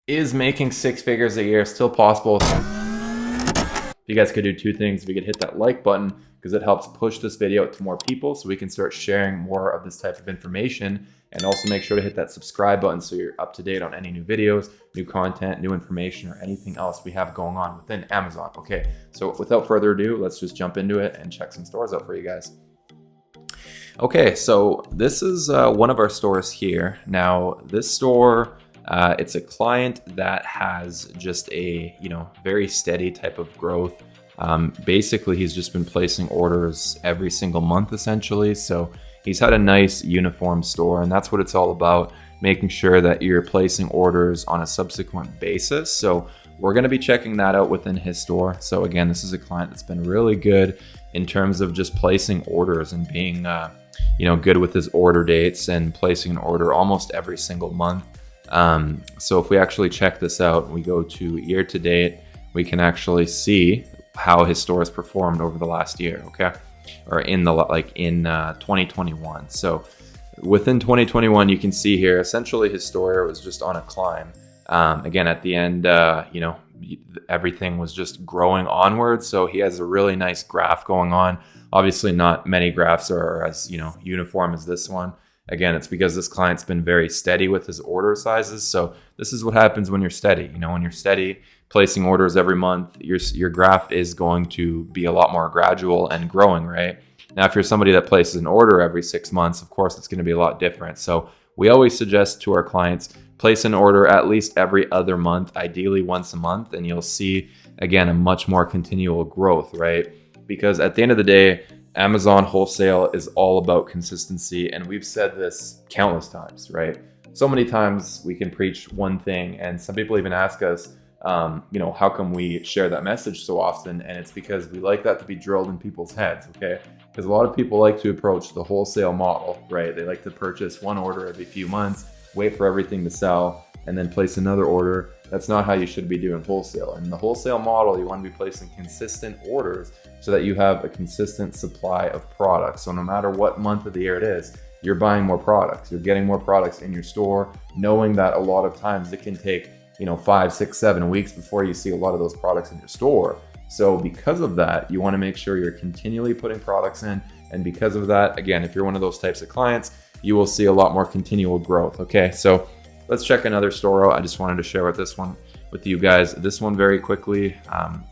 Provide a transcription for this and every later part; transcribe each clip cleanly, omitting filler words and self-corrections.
Is making six figures a year still possible? You guys could do two things. We could hit that like button because it helps push this video out to more people so we can start sharing more of this type of information, and also make sure to hit that subscribe button so you're up to date on any new videos, new content, new information, or anything else we have going on within Amazon. Okay, so without further ado, let's just jump into it and check some stores out for you guys. Okay, so this is one of our stores here. Now, this store, it's a client that has just a very steady type of growth. Basically, he's just been placing orders every single month essentially. So he's had a nice uniform store, and that's what it's all about, making sure that you're placing orders on a subsequent basis. So we're going to be checking that out within his store. So again, this is a client that's been really good in terms of just placing orders and being good with his order dates and placing an order almost every single month. So if we actually check this out, we go to year to date, we can actually see how his store has performed over the last year, okay? Or in 2021. So within 2021, you can see here, essentially his store was just on a climb. Again, at the end, everything was just growing onwards. So he has a really nice graph going on. Obviously not many graphs are as, uniform as this one. Again, it's because this client's been very steady with his order sizes. So this is what happens when you're steady. When you're steady, placing orders every month, your graph is going to be a lot more gradual and growing, right? Now, if you're somebody that places an order every 6 months, of course, it's going to be a lot different. So we always suggest to our clients, place an order at least every other month, ideally once a month, and you'll see, again, a much more continual growth, right? Because at the end of the day, Amazon wholesale is all about consistency, and we've said this countless times, right? So many times we can preach one thing, and some people even ask us, how come we share that message so often? And it's because we like that to be drilled in people's heads, okay? Because a lot of people like to approach the wholesale model, right? They like to purchase one order every few months, wait for everything to sell, and then place another order. That's not how you should be doing wholesale. In the wholesale model, you want to be placing consistent orders so that you have a consistent supply of products. So no matter what month of the year it is, you're buying more products. You're getting more products in your store, knowing that a lot of times it can take 5, 6, 7 weeks before you see a lot of those products in your store. So because of that, you want to make sure you're continually putting products in. And because of that, again, if you're one of those types of clients, you will see a lot more continual growth. Okay, so let's check another store out. I just wanted to share this one with you guys. This one very quickly. I'm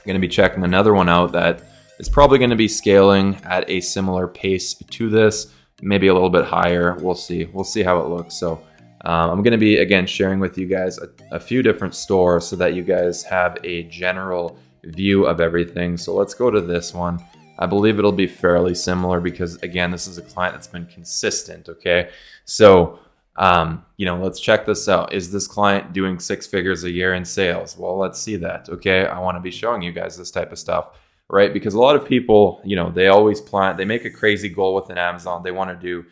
going to be checking another one out that is probably going to be scaling at a similar pace to this, maybe a little bit higher. We'll see. We'll see how it looks. So I'm going to be, again, sharing with you guys a few different stores so that you guys have a general view of everything. So let's go to this one. I believe it'll be fairly similar because, again, this is a client that's been consistent, okay? So, let's check this out. Is this client doing 6 figures a year in sales? Well, let's see that, okay? I want to be showing you guys this type of stuff, right? Because a lot of people, they always they make a crazy goal within Amazon. They want to do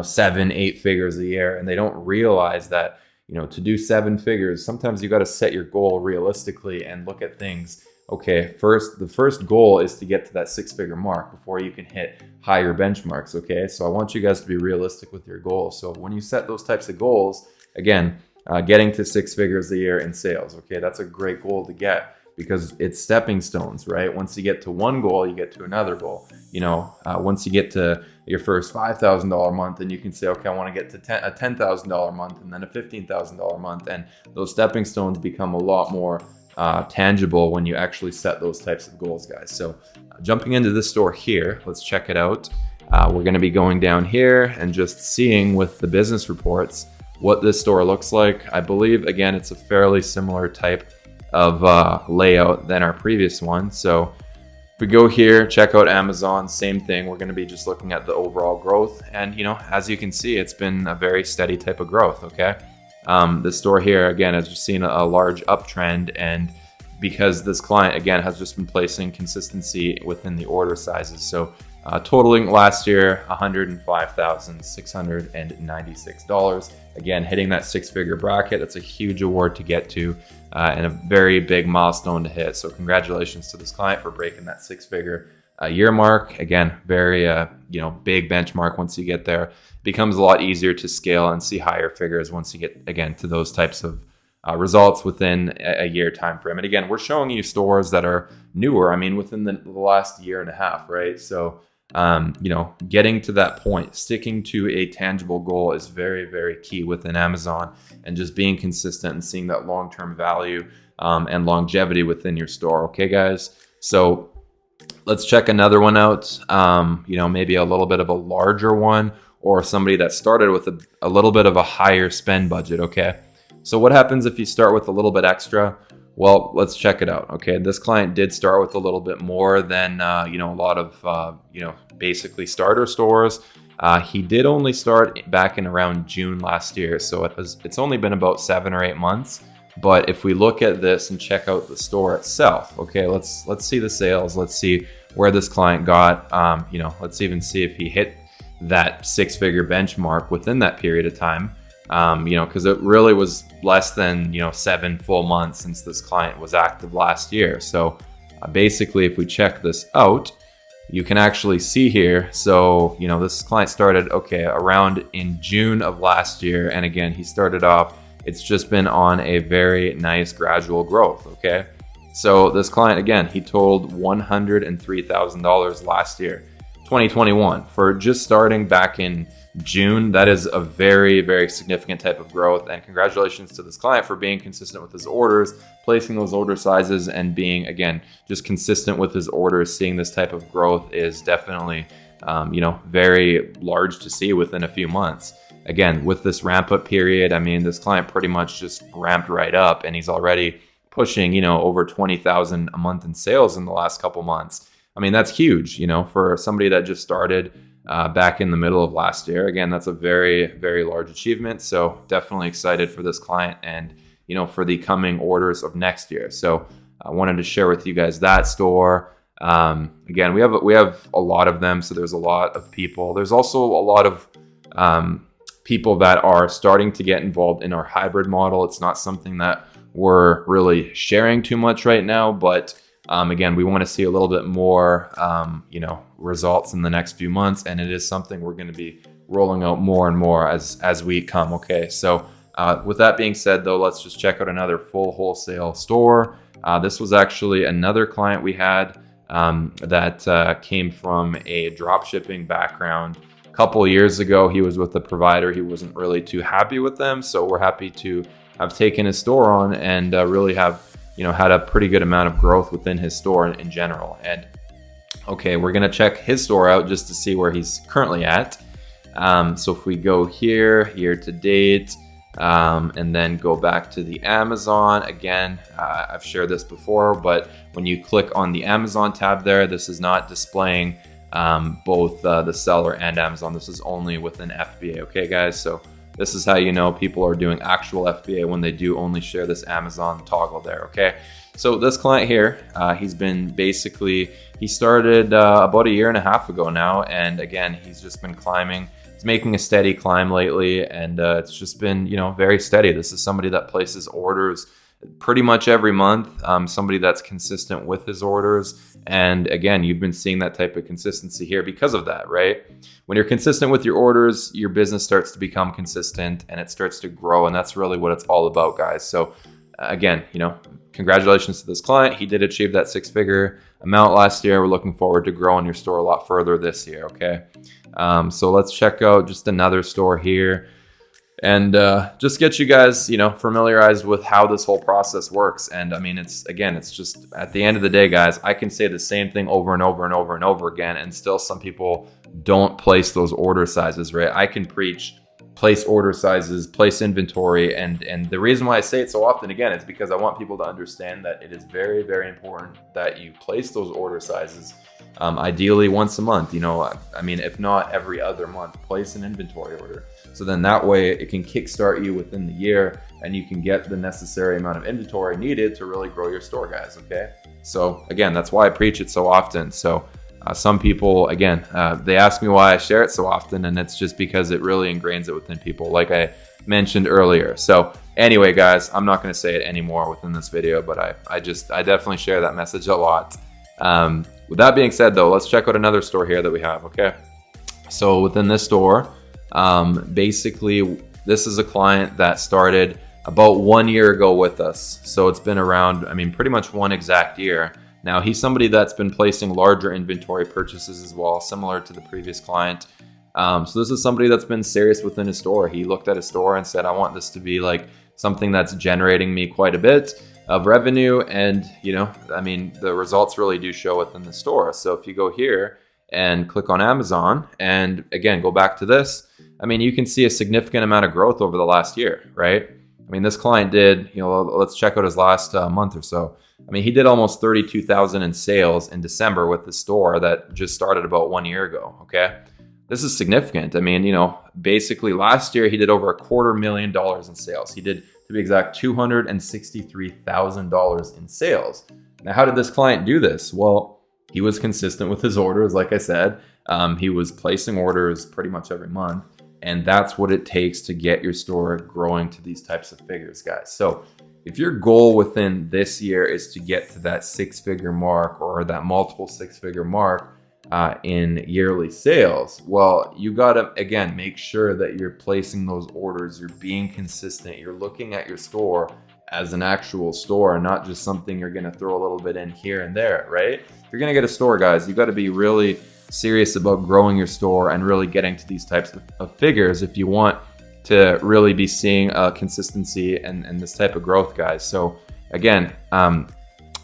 7, 8 figures a year, and they don't realize that, to do 7 figures, sometimes you got to set your goal realistically and look at things. Okay, the first goal is to get to that 6-figure mark before you can hit higher benchmarks, okay? So I want you guys to be realistic with your goals. So when you set those types of goals, again, getting to 6 figures a year in sales, okay? That's a great goal to get because it's stepping stones, right? Once you get to one goal, you get to another goal. Once you get to your first $5,000 month, then you can say, okay, I want to get to a $10,000 month and then a $15,000 month. And those stepping stones become a lot more tangible when you actually set those types of goals, guys. So jumping into this store here, let's check it out. We're going to be going down here and just seeing with the business reports what this store looks like. I believe, again, it's a fairly similar type of layout than our previous one. So if we go here, check out Amazon, same thing. We're going to be just looking at the overall growth. And, as you can see, it's been a very steady type of growth, okay? The store here, again, has just seen a large uptrend, and because this client, again, has just been placing consistency within the order sizes. So totaling last year, $105,696. Again, hitting that 6-figure bracket. That's a huge award to get to and a very big milestone to hit. So congratulations to this client for breaking that 6-figure year mark. Again, very big benchmark. Once you get there, it becomes a lot easier to scale and see higher figures once you get, again, to those types of results within a year time frame. And again, we're showing you stores that are newer. I mean, within the last year and a half, right? So, you know, getting to that point, sticking to a tangible goal is very, very key within Amazon, and just being consistent and seeing that long-term value and longevity within your store. Okay, guys. So let's check another one out. You know, maybe a little bit of a larger one, or somebody that started with a little bit of a higher spend budget. Okay. So what happens if you start with a little bit extra? Well, let's check it out. Okay, this client did start with a little bit more than you know, a lot of you know, basically starter stores. He did only start back in around June last year, so it's only been about 7 or 8 months. But if we look at this and check out the store itself, okay, let's see the sales. Let's see where this client got. You know, let's even see if he hit that 6-figure benchmark within that period of time. You know, because it really was less than, you know, 7 full months since this client was active last year. So basically, if we check this out, you can actually see here. So, you know, this client started, okay, around in June of last year. And again, he started off, it's just been on a very nice gradual growth. Okay. So this client, again, he totaled $103,000 last year, 2021, for just starting back in June. That is a very, very significant type of growth, and congratulations to this client for being consistent with his orders, placing those order sizes, and being, again, just consistent with his orders. Seeing this type of growth is definitely you know, very large to see within a few months. Again, with this ramp up period, I mean, this client pretty much just ramped right up, and he's already pushing, you know, over 20,000 a month in sales in the last couple months. I mean, that's huge, you know, for somebody that just started back in the middle of last year. Again, that's a very, very large achievement. So definitely excited for this client, and, you know, for the coming orders of next year. So I wanted to share with you guys that store. Again, we have a lot of them. So there's a lot of people. There's also a lot of people that are starting to get involved in our hybrid model. It's not something that we're really sharing too much right now, but again, we want to see a little bit more, you know, results in the next few months, and it is something we're going to be rolling out more and more as we come. Okay, so with that being said, though, let's just check out another full wholesale store. This was actually another client we had that came from a drop shipping background. A couple years ago, he was with a provider. He wasn't really too happy with them, so we're happy to have taken his store on and really have, you know, had a pretty good amount of growth within his store in general. And okay, we're gonna check his store out just to see where he's currently at. So if we go here, year to date, and then go back to the Amazon again, I've shared this before, but when you click on the Amazon tab there, this is not displaying both the seller and Amazon. This is only within FBA. Okay, guys, so this is how you know people are doing actual FBA, when they do only share this Amazon toggle there. Okay, so this client here, he's been basically, he started about a year and a half ago now, and again, he's just been climbing. He's making a steady climb lately, and it's just been, you know, very steady. This is somebody that places orders pretty much every month, somebody that's consistent with his orders. And again, you've been seeing that type of consistency here because of that, right? When you're consistent with your orders, your business starts to become consistent and it starts to grow. And that's really what it's all about, guys. So again, you know, congratulations to this client. He did achieve that 6-figure amount last year. We're looking forward to growing your store a lot further this year. Okay. So let's check out just another store here. And just get you guys, you know, familiarized with how this whole process works. And I mean, it's just at the end of the day, guys, I can say the same thing over and over and over and over again, and still some people don't place those order sizes, right? I can preach place order sizes, place inventory, and the reason why I say it so often, again, is because I want people to understand that it is very, very important that you place those order sizes. Ideally once a month, you know, I mean, if not every other month, place an inventory order. So then that way it can kickstart you within the year, and you can get the necessary amount of inventory needed to really grow your store, guys. Okay. So again, that's why I preach it so often. So some people, again, they ask me why I share it so often, and it's just because it really ingrains it within people, like I mentioned earlier. So anyway, guys, I'm not going to say it anymore within this video, but I definitely share that message a lot. With that being said, though, let's check out another store here that we have. Okay. So within this store, basically, this is a client that started about 1 year ago with us. So it's been around, I mean, pretty much 1 exact year. Now, he's somebody that's been placing larger inventory purchases as well, similar to the previous client. So this is somebody that's been serious within his store. He looked at his store and said, I want this to be like something that's generating me quite a bit of revenue. And, you know, I mean, the results really do show within the store. So if you go here and click on Amazon and again, go back to this, I mean, you can see a significant amount of growth over the last year, right? I mean, this client did, you know, let's check out his last month or so. I mean, he did almost 32,000 in sales in December with the store that just started about 1 year ago, okay? This is significant. I mean, you know, basically last year he did over $250,000 in sales. He did, to be exact, $263,000 in sales. Now, how did this client do this? Well, he was consistent with his orders, like I said. He was placing orders pretty much every month. And that's what it takes to get your store growing to these types of figures, guys. So if your goal within this year is to get to that 6-figure mark or that multiple 6-figure mark, in yearly sales, well, you gotta, again, make sure that you're placing those orders, you're being consistent, you're looking at your store as an actual store and not just something you're gonna throw a little bit in here and there, right? If you're gonna get a store, guys, you gotta be really serious about growing your store and really getting to these types of figures if you want to really be seeing consistency and this type of growth, guys. So again,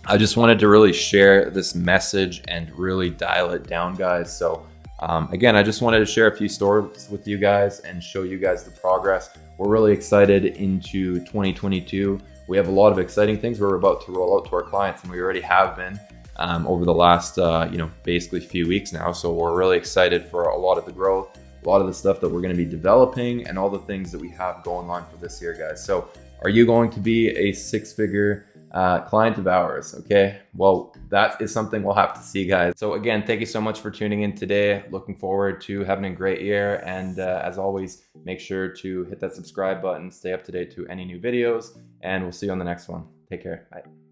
I just wanted to really share this message and really dial it down, guys. So again, I just wanted to share a few stories with you guys and show you guys the progress. We're really excited into 2022. We have a lot of exciting things we're about to roll out to our clients, and we already have been over the last, you know, basically few weeks now. So we're really excited for a lot of the growth, a lot of the stuff that we're going to be developing, and all the things that we have going on for this year, guys. So are you going to be a 6-figure client of ours? Okay, well, that is something we'll have to see, guys. So again, thank you so much for tuning in today. Looking forward to having a great year, and as always, make sure to hit that subscribe button, stay up to date to any new videos, and we'll see you on the next one. Take care. Bye.